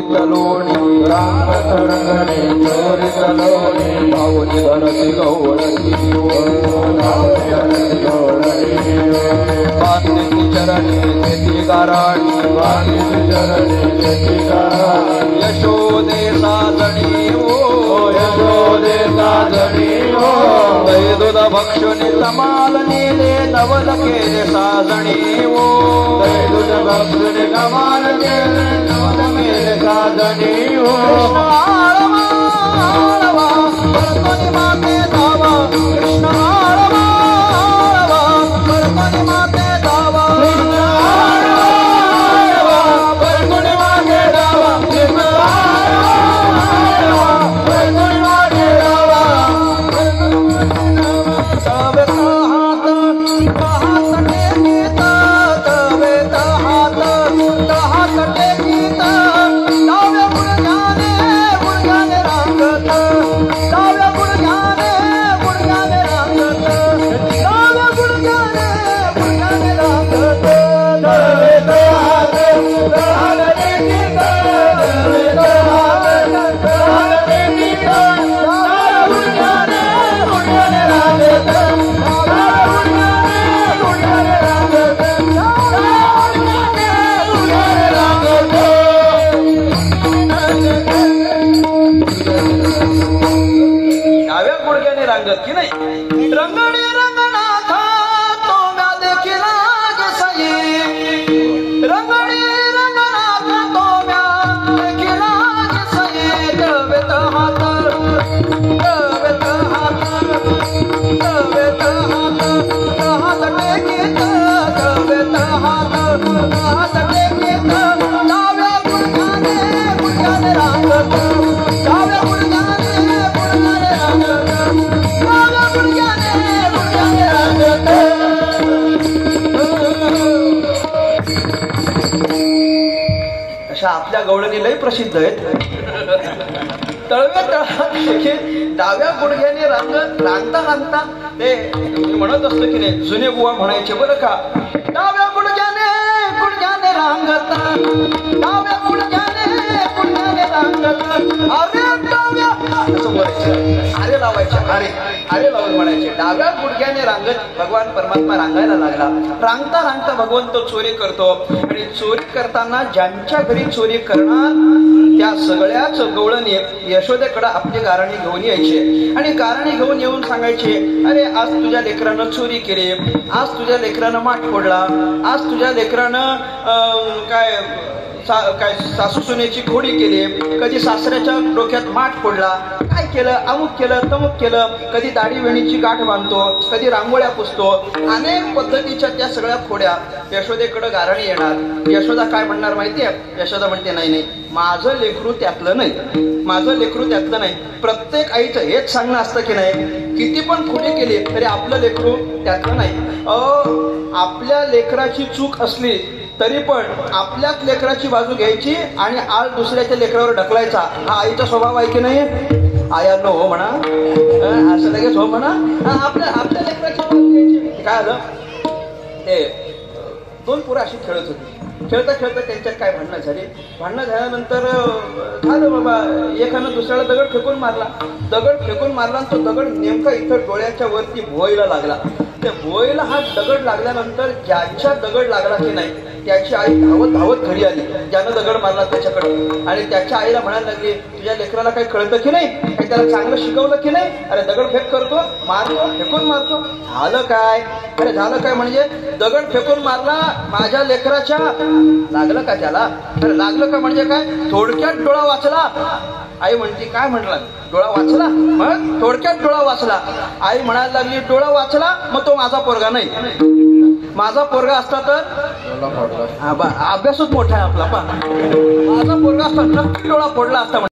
चलोणी रामचरणे चोरी चलोणी भावनी धरती गौरती बांधती चरणी तेती गाराणी बांधती चरणी तेती गाराणी यशोदे साजणी ओ यशोदे साजणी ओ दही दूध भक्षणे कमाल नेले नवल केले साजणी ओ दही दूध भक्षणे कमाल नेले नवल केले साजणी ओ कृष्ण माते धावा कृष्ण माते धावा की नाही रंगणे रंगनाथा तो म्या देखिला जसई रंगणे रंगनाथा तो म्या देखिला जसई दवेत हात हात टेकीत दवेत हात टेकीत डाव्या गुडघ्याने रांगत डाव्या गुडघ्याने रांगत अशा आपल्या गवळणी लय प्रसिद्ध आहेत. तळवे तळात डाव्या गुडघ्याने रांगता ते म्हणत असतो की नाही जुने बुवा म्हणायचे बरं का डाव्या गुडघ्याने रांगत डाव्या गुडघ्याने रांगत अरे डाव्या असं बोलायचं अरे लावायचे अरे लावून म्हणायचे डाव्या गुडघ्याने रांगत भगवान परमात्मा रांगायला लागला. रांगता भगवंत चोरी करतो आणि चोरी करताना ज्यांच्या घरी चोरी करणार त्या सगळ्याच गवळणी यशोदेकडे आपली गाराणी घेऊन यायचे आणि गाराणी घेऊन येऊन सांगायचे अरे आज तुझ्या लेकरानं चोरी केली आज तुझ्या लेकरानं माठ फोडला आज तुझ्या लेकरानं काय सासू सुनेची खोडी केली कधी सासऱ्याच्या डोक्यात माठ फोडला काय केलं अमुक केलं तमुक केलं कधी दाढी वेणीची गाठ बांधतो कधी रांगोळ्या पुसतो अनेक पद्धतीच्या त्या सगळ्या खोड्या यशोदेकडे गाराणी येणार. यशोदा काय म्हणणार माहितीये यशोदा म्हणते नाही माझं लेकरू त्यातलं नाही. प्रत्येक आईचं हेच सांगणं असतं की नाही किती पण खोडी केली तरी आपलं लेकरू त्यातलं नाही. आपल्या लेकराची चूक असली तरी पण आपल्याच लेकराची बाजू घ्यायची आणि आळ दुसऱ्याच्या लेकरावर ढकलायचा हा आईचा स्वभाव आहे की नाही. आया हो म्हणा असं लगेच हो म्हणा आपल्या लेकराची बाजू घ्यायची. काय झालं ते दोन पोरं अशी खेळत होती खेळता त्यांच्यात काय भांडणं झाल्यानंतर झालं बाबा एकानं दुसऱ्याला दगड फेकून मारला आणि तो दगड नेमका इथं डोळ्याच्या वरती भोईला लागला. त्या भोईला हा दगड लागल्यानंतर ज्याच्या दगड लागला की नाही त्याची आई धावत घरी आली ज्यानं दगड मारला त्याच्याकडे आणि त्याच्या आईला म्हणायला लागली तुझ्या लेकराला काही कळतं की नाही काही त्याला चांगलं शिकवलं की नाही अरे दगड फेक करतो मारतो फेकून मारतो झालं काय म्हणजे दगड फेकून मारला माझ्या लेकराच्या लागलं का त्याला अरे लागलं का म्हणजे काय थोडक्यात डोळा वाचला. आई म्हणते काय म्हटलं डोळा वाचला मग थोडक्यात डोळा वाचला. आई म्हणायला लागली डोळा वाचला मग तो माझा पोरगा नाही माझा पोरगा असता तर अभ्यासच मोठा आहे आपला माझा पोरगा असता नक्की डोळा फोडला असता.